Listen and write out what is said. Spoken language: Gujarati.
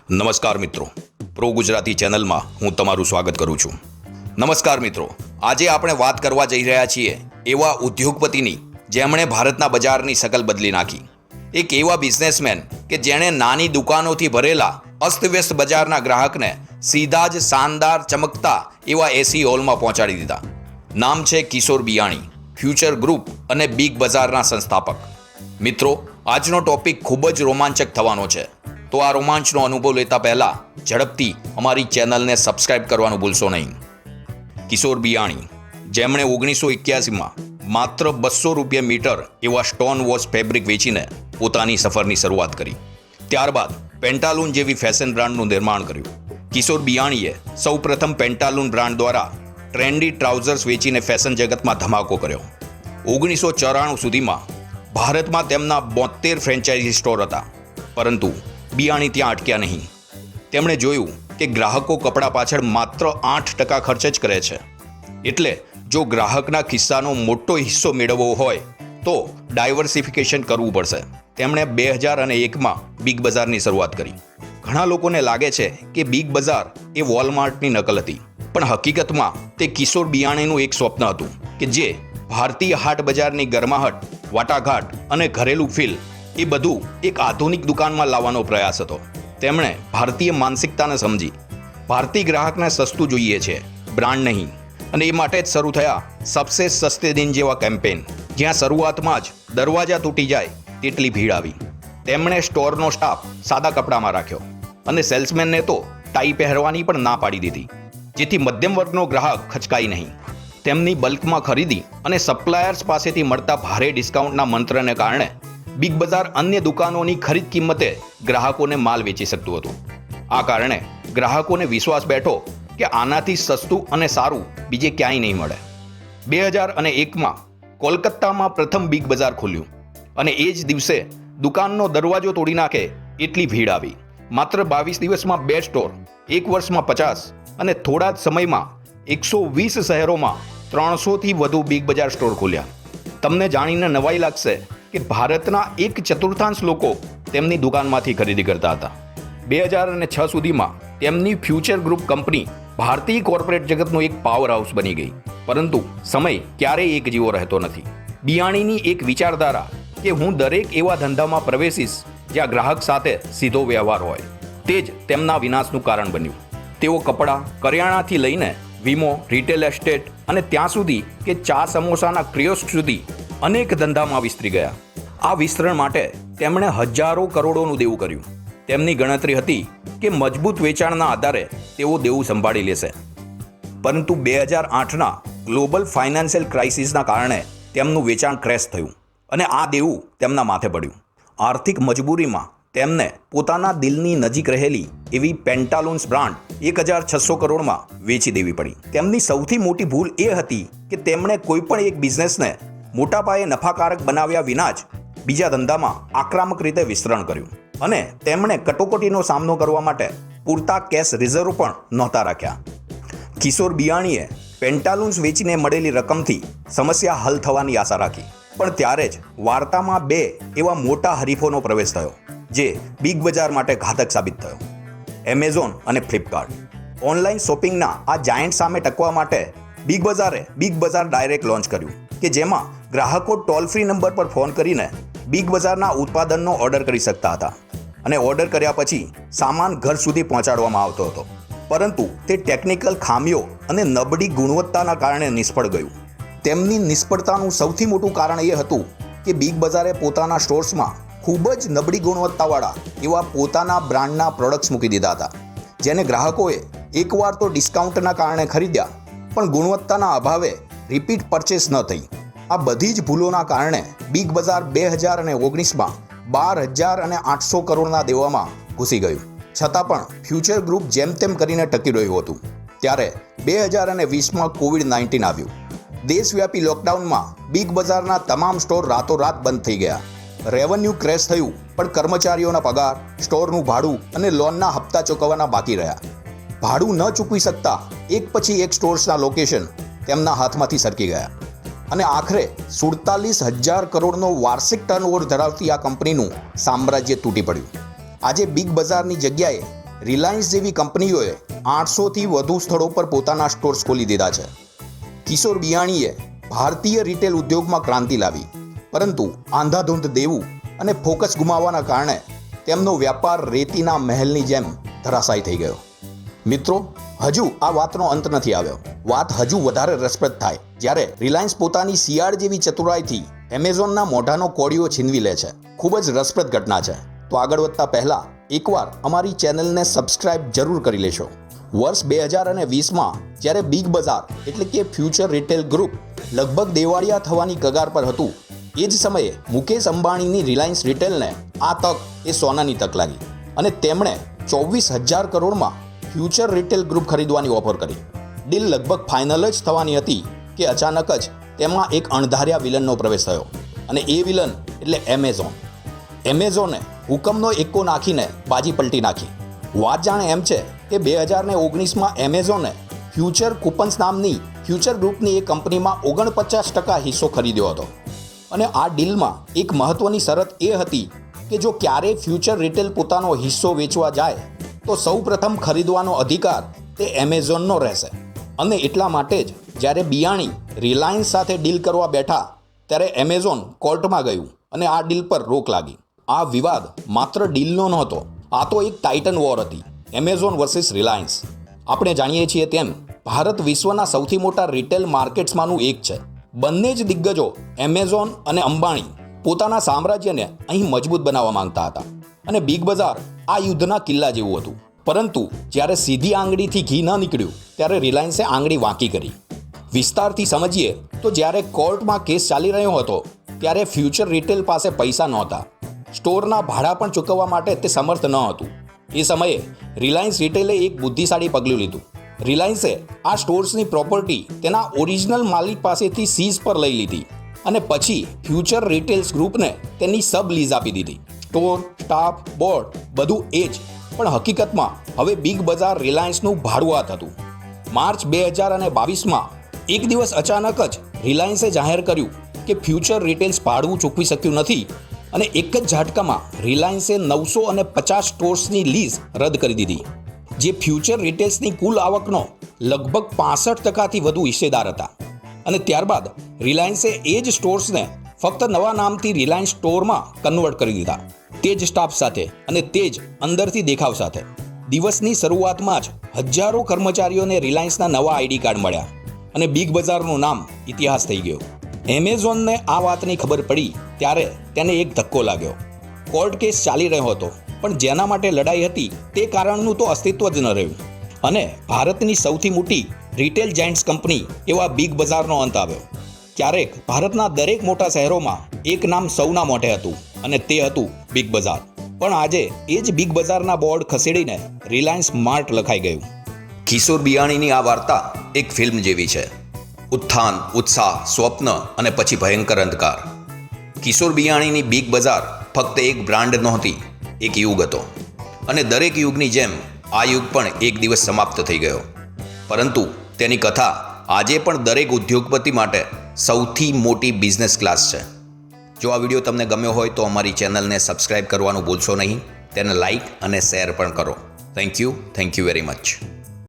નમસ્કાર મિત્રો, પ્રો ગુજરાતી ચેનલમાં હું તમારું સ્વાગત કરું છું. નમસ્કાર મિત્રો, આજે આપણે વાત કરવા જઈ રહ્યા છીએ એવા ઉદ્યોગપતિની જેમણે ભારતના બજારની શકલ બદલી નાખી. એક એવા બિઝનેસમેન કે જેણે નાની દુકાનોથી ભરેલા અસ્તવ્યસ્ત બજારના ગ્રાહકને સીધા જ શાનદાર ચમકતા એવા એસી હોલમાં પહોંચાડી દીધા. નામ છે કિશોર બિયાણી, ફ્યુચર ગ્રુપ અને બિગ બજારના સંસ્થાપક. મિત્રો, આજનો ટોપિક ખૂબ જ રોમાંચક થવાનો છે, તો આ રોમાંચનો અનુભવ લેતા પહેલાં ઝડપથી અમારી ચેનલને સબસ્ક્રાઇબ કરવાનું ભૂલશો નહીં. કિશોર બિયાણી, જેમણે 1981માં માત્ર 200 રૂપિયા મીટર એવા સ્ટોન વોશ ફેબ્રિક વેચીને પોતાની સફરની શરૂઆત કરી. ત્યારબાદ પેન્ટાલૂન જેવી ફેશન બ્રાન્ડનું નિર્માણ કર્યું. કિશોર બિયાણીએ સૌપ્રથમ પેન્ટાલૂન બ્રાન્ડ દ્વારા ટ્રેન્ડી ટ્રાઉઝર્સ વેચીને ફેશન જગતમાં ધમાકો કર્યો. 1994 સુધીમાં ભારતમાં તેમના 72 ફ્રેન્ચાઇઝી સ્ટોર હતા. પરંતુ બિયાણી ત્યાં અટક્યા નહીં. તેમણે જોયું કે ગ્રાહકો કપડાં પાછળ માત્ર 8% ખર્ચ જ કરે છે. એટલે જો ગ્રાહકના ખિસ્સાનો મોટો હિસ્સો મેળવવો હોય તો ડાયવર્સિફિકેશન કરવું પડશે. તેમણે 2001માં બિગ બજારની શરૂઆત કરી. ઘણા લોકોને લાગે છે કે બિગ બજાર એ વોલમાર્ટની નકલ હતી, પણ હકીકતમાં તે કિશોર બિયાણીનું એક સ્વપ્ન હતું કે જે ભારતીય હાટ બજારની ગરમાહટ, વાટાઘાટ અને ઘરેલું ફીલ એ બધું એક આધુનિક દુકાનમાં લાવવાનો પ્રયાસ હતો. તેમણે ભારતીય માનસિકતાને સમજી ભારતીય ગ્રાહકને સસ્તું જોઈએ છે, બ્રાન્ડ નહીં, અને એ માટે જ શરૂ થયા સબસે સસ્તે દિન જેવા કેમ્પેન, જ્યાં શરૂઆતમાં જ દરવાજા તૂટી જાય તેટલી ભીડ આવી. તેમણે સ્ટોરનો સ્ટાફ સાદા કપડામાં રાખ્યો અને સેલ્સમેનને તો ટાઈ પહેરવાની પણ ના પાડી દીધી, જેથી મધ્યમ વર્ગનો ગ્રાહક ખચકાય નહીં. તેમની બલ્કમાં ખરીદી અને સપ્લાયર્સ પાસેથી મળતા ભારે ડિસ્કાઉન્ટના મંત્રને કારણે બિગ બજાર અન્ય દુકાનોની ખરીદ કિંમતે ગ્રાહકોને માલ વેચી શકતું હતું. આ કારણે ગ્રાહકોને વિશ્વાસ બેઠો કે આનાથી સસ્તું અને સારું બીજે ક્યાંય નહીં મળે. 2001માં કોલકાતામાં પ્રથમ બિગ બજાર ખુલ્યું અને એ જ દિવસે દુકાનનો દરવાજો તોડી નાખે એટલી ભીડ આવી. માત્ર 22 દિવસમાં 2 સ્ટોર, 1 વર્ષમાં 50 અને થોડા જ સમયમાં 120 શહેરોમાં 300થી વધુ બિગ બજાર સ્ટોર ખોલ્યા. તમને જાણીને નવાઈ લાગશે કે ભારતના 1/4 લોકો તેમની દુકાનમાંથી ખરીદી કરતા હતા. 2006 સુધીમાં તેમની ફ્યુચર ગ્રુપ કંપની ભારતીય કોર્પોરેટ જગતનું એક પાવર હાઉસ બની ગઈ. પરંતુ સમય ક્યારેય એક જેવો રહેતો નથી. બિયાણીની એક વિચારધારા કે હું દરેક એવા ધંધામાં પ્રવેશીશ જ્યાં ગ્રાહક સાથે સીધો વ્યવહાર હોય, તે જ તેમના વિનાશનું કારણ બન્યું. તેઓ કપડાં, કરિયાણાથી લઈને વીમો, રિટેલ એસ્ટેટ અને ત્યાં સુધી કે ચા સમોસાના કિયોસ્ક સુધી અનેક ધંધામાં વિસ્તરી ગયા. આ વિસ્તરણ માટે તેમણે હજારો કરોડોનું દેવું કર્યું. તેમની ગણતરી હતી કે મજબૂત વેચાણના આધારે તેઓ દેવું સંભાળી લેશે. પરંતુ 2008ના ગ્લોબલ ફાઇનાન્શિયલ ક્રાઇસિસના કારણે તેમનું વેચાણ ક્રેશ થયું અને આ દેવું તેમના માથે પડ્યું. આર્થિક મજબૂરીમાં તેમને પોતાના દિલની નજીક રહેલી એવી પેન્ટાલૂન્સ બ્રાન્ડ 1600 કરોડમાં વેચી દેવી પડી. તેમની સૌથી મોટી ભૂલ એ હતી કે તેમણે કોઈપણ એક બિઝનેસને મોટા પાયે નફાકારક બનાવ્યા વિના જ બીજા ધંધામાં આક્રમક રીતે વિસ્તરણ કર્યું અને તેમણે કટોકટીનો સામનો કરવા માટે પૂરતા કેશ રિઝર્વ પણ નહોતા રાખ્યા. કિશોર બિયાણીએ પેન્ટાલૂન્સ વેચીને મળેલી રકમથી સમસ્યા હલ થવાની આશા રાખી, પણ ત્યારે જ વાર્તામાં 2 એવા મોટા હરીફોનો પ્રવેશ થયો જે બિગ બજાર માટે ઘાતક સાબિત થયો: એમેઝોન અને ફ્લિપકાર્ટ. ઓનલાઈન શોપિંગના આ જાયન્ટ સામે ટકવા માટે બિગ બજારે બિગ બજાર ડાયરેક્ટ લોન્ચ કર્યું કે જેમાં ગ્રાહકો ટોલ ફ્રી નંબર પર ફોન કરીને બિગ બજારના ઉત્પાદનનો ઓર્ડર કરી શકતા હતા અને ઓર્ડર કર્યા પછી સામાન ઘર સુધી પહોંચાડવામાં આવતો હતો. પરંતુ તે ટેકનિકલ ખામીઓ અને નબળી ગુણવત્તાના કારણે નિષ્ફળ ગયું. તેમની નિષ્ફળતાનું સૌથી મોટું કારણ એ હતું કે બિગ બજારે પોતાના સ્ટોર્સમાં ખૂબ જ નબળી ગુણવત્તાવાળા એવા પોતાના બ્રાન્ડના પ્રોડક્ટ્સ મૂકી દીધા હતા, જેને ગ્રાહકોએ એકવાર તો ડિસ્કાઉન્ટના કારણે ખરીદ્યા, પણ ગુણવત્તાના અભાવે રિપીટ પરચેસ ન થઈ. આ બધી જ ભૂલોના કારણે બિગ બજાર 2019માં 12,800 કરોડના દેવામાં ઘૂસી ગયું. છતાં પણ ફ્યુચર ગ્રુપ જેમ તેમ કરીને ટકી રહ્યું હતું. ત્યારે 2020માં COVID-19 આવ્યું. દેશવ્યાપી લોકડાઉનમાં બિગ બજારના તમામ સ્ટોર રાતોરાત બંધ થઈ ગયા. રેવન્યુ ક્રેશ થયું, પણ કર્મચારીઓના પગાર, સ્ટોરનું ભાડું અને લોનના હપ્તા ચૂકવવાના બાકી રહ્યા. ભાડું ન ચૂકવી શકતા એક પછી એક સ્ટોર્સના લોકેશન તેમના હાથમાંથી સરકી ગયા અને આખરે 47,000 કરોડનો વાર્ષિક ટર્નઓવર ધરાવતી આ કંપનીનું સામ્રાજ્ય તૂટી પડ્યું. આજે બિગ બજારની જગ્યાએ રિલાયન્સ જેવી કંપનીઓએ 800થી વધુ સ્થળો પર પોતાના સ્ટોર્સ ખોલી દીધા છે. કિશોર બિયાણીએ ભારતીય રિટેલ ઉદ્યોગમાં ક્રાંતિ લાવી, પરંતુ આંધાધૂંધ દેવું અને ફોકસ ગુમાવવાના કારણે તેમનો વ્યાપાર રેતીના મહેલની જેમ ધરાશાયી થઈ ગયો. મિત્રો, હજુ આ વાતનો અંત નથી આવ્યો. વાત હજુ વધારે રસપ્રદ થાય જ્યારે રિલાયન્સ પોતાની શિયાળ જેવી ચતુરાઈથી એમેઝોનના મોઢાનો કોળિયો છીનવી લે છે. ખૂબ જ રસપ્રદ ઘટના છે. તો આગળ વધતા પહેલા એકવાર અમારી ચેનલને સબસ્ક્રાઇબ જરૂર કરી લેશો. વર્ષ 2020માં જ્યારે બિગ બજાર એટલે કે ફ્યુચર રિટેલ ગ્રુપ લગભગ દેવાળિયા થવાની કગાર પર હતું, એ જ સમયે મુકેશ અંબાણીની રિલાયન્સ રિટેલને આ તક એ સોનાની તક લાગી અને તેમણે 24,000 કરોડમાં ફ્યુચર રિટેલ ગ્રુપ ખરીદવાની ઓફર કરી. ડીલ લગભગ ફાઇનલ જ થવાની હતી કે અચાનક જ તેમાં એક અણધાર્યા વિલનનો પ્રવેશ થયો અને એ વિલન એટલે એમેઝોન. એમેઝોને હુકમનો એક્કો નાખીને બાજી પલટી નાખી. વાત જાણે એમ છે કે 2019માં એમેઝોને ફ્યુચર કૂપન્સ નામની ફ્યુચર ગ્રુપની એક કંપનીમાં 49% હિસ્સો ખરીદ્યો હતો અને આ ડીલમાં એક મહત્વની શરત એ હતી કે જો ક્યારેય ફ્યુચર રિટેલ પોતાનો હિસ્સો વેચવા જાય તો સૌ પ્રથમ ખરીદવાનો અધિકાર તે એમેઝોનનો રહેશે. અને એટલા માટે જ જ્યારે બિયાણી રિલાયન્સ સાથે ડીલ કરવા બેઠા ત્યારે એમેઝોન કોર્ટમાં ગયું અને આ ડીલ પર રોક લાગી. આ વિવાદ માત્ર ડીલનો નહોતો, આ તો એક ટાઇટન વોર હતી, એમેઝોન વર્સિસ રિલાયન્સ. આપણે જાણીએ છીએ તેમ ભારત વિશ્વના સૌથી મોટા રિટેલ માર્કેટ્સમાંનું એક છે. બંને જ દિગ્ગજો એમેઝોન અને અંબાણી પોતાના સામ્રાજ્યને અહીં મજબૂત બનાવવા માંગતા હતા અને બિગ બજાર આ યુદ્ધના કિલ્લા જેવું હતું. પરંતુ જ્યારે સીધી આંગળીથી ઘી ન નીકળ્યું ત્યારે રિલાયન્સે આંગળી વાંકી કરી. વિસ્તારથી સમજીએ તો જ્યારે કોર્ટમાં કેસ ચાલી રહ્યો હતો ત્યારે ફ્યુચર રિટેલ પાસે પૈસા નહોતા, સ્ટોરના ભાડા પણ ચૂકવવા માટે તે સમર્થ ન હતું. એ સમયે રિલાયન્સ રિટેલે એક બુદ્ધિશાળી પગલું લીધું. રિલાયન્સે આ સ્ટોર્સની પ્રોપર્ટી તેના ઓરિજિનલ માલિક પાસેથી સીઝ પર લઈ લીધી અને પછી ફ્યુચર રિટેલ્સ ગ્રુપને તેની સબ લીઝ આપી દીધી. સ્ટોર, સ્ટાફ, બોર્ડ બધું એ જ, પણ હકીકતમાં હવે બિગ બજાર રિલાયન્સનું ભાડુઆત હતું. માર્ચ 2022માં એક દિવસ અચાનક જ રિલાયન્સે જાહેર કર્યું કે ફ્યુચર રિટેલ્સ ભાડું ચૂકવી શક્યું નથી અને એક જ ઝાટકામાં રિલાયન્સે 950 સ્ટોર્સની લીઝ રદ કરી દીધી, જે ફ્યુચર રિટેલ્સની કુલ આવકનો લગભગ 65%થી વધુ હિસ્સેદાર હતા. અને ત્યારબાદ રિલાયન્સે એ જ સ્ટોર્સને ફક્ત નવા નામથી રિલાયન્સ સ્ટોરમાં કન્વર્ટ કરી દીધા, તે જ સ્ટાફ સાથે અને તે જ અંદરથી દેખાવ સાથે. દિવસની શરૂઆતમાં જ હજારો કર્મચારીઓને રિલાયન્સના નવા આઈડી કાર્ડ મળ્યા અને બિગ બજારનું નામ ઇતિહાસ થઈ ગયો. એમેઝોનને આ વાતની ખબર પડી ત્યારે તેને એક ધક્કો લાગ્યો. કોર્ટ કેસ ચાલી રહ્યો હતો, પણ જેના માટે લડાઈ હતી તે કારણનું તો અસ્તિત્વ જ ન રહ્યું અને ભારતની સૌથી મોટી રિટેલ જાયન્ટ્સ કંપની એવા બિગ બજારનો અંત આવ્યો. ક્યારેક ભારતના દરેક મોટા શહેરોમાં એક નામ સૌના મોઢે હતું અને તે હતું બિગ બજાર. પણ આજે એ જ બિગ બજારના બોર્ડ ખસેડીને રિલાયન્સ માર્ટ લખાઈ ગયું. કિશોર બિયાણીની આ વાર્તા એક ફિલ્મ જેવી છે. ઉત્થાન, ઉત્સાહ, સ્વપ્ન અને પછી ભયંકર અંધકાર. કિશોર બિયાણીની બિગ બજાર ફક્ત એક બ્રાન્ડ નહોતી, એક યુગ હતો અને દરેક યુગની જેમ આ યુગ પણ એક દિવસ સમાપ્ત થઈ ગયો. પરંતુ તેની કથા આજે પણ દરેક ઉદ્યોગપતિ માટે સૌથી મોટી બિઝનેસ ક્લાસ છે. જો આ વિડીયો તમને ગમ્યો હોય તો અમારી ચેનલને સબસ્ક્રાઇબ કરવાનું ભૂલશો નહીં. તેને લાઇક અને શેર પણ કરો. Thank you very much.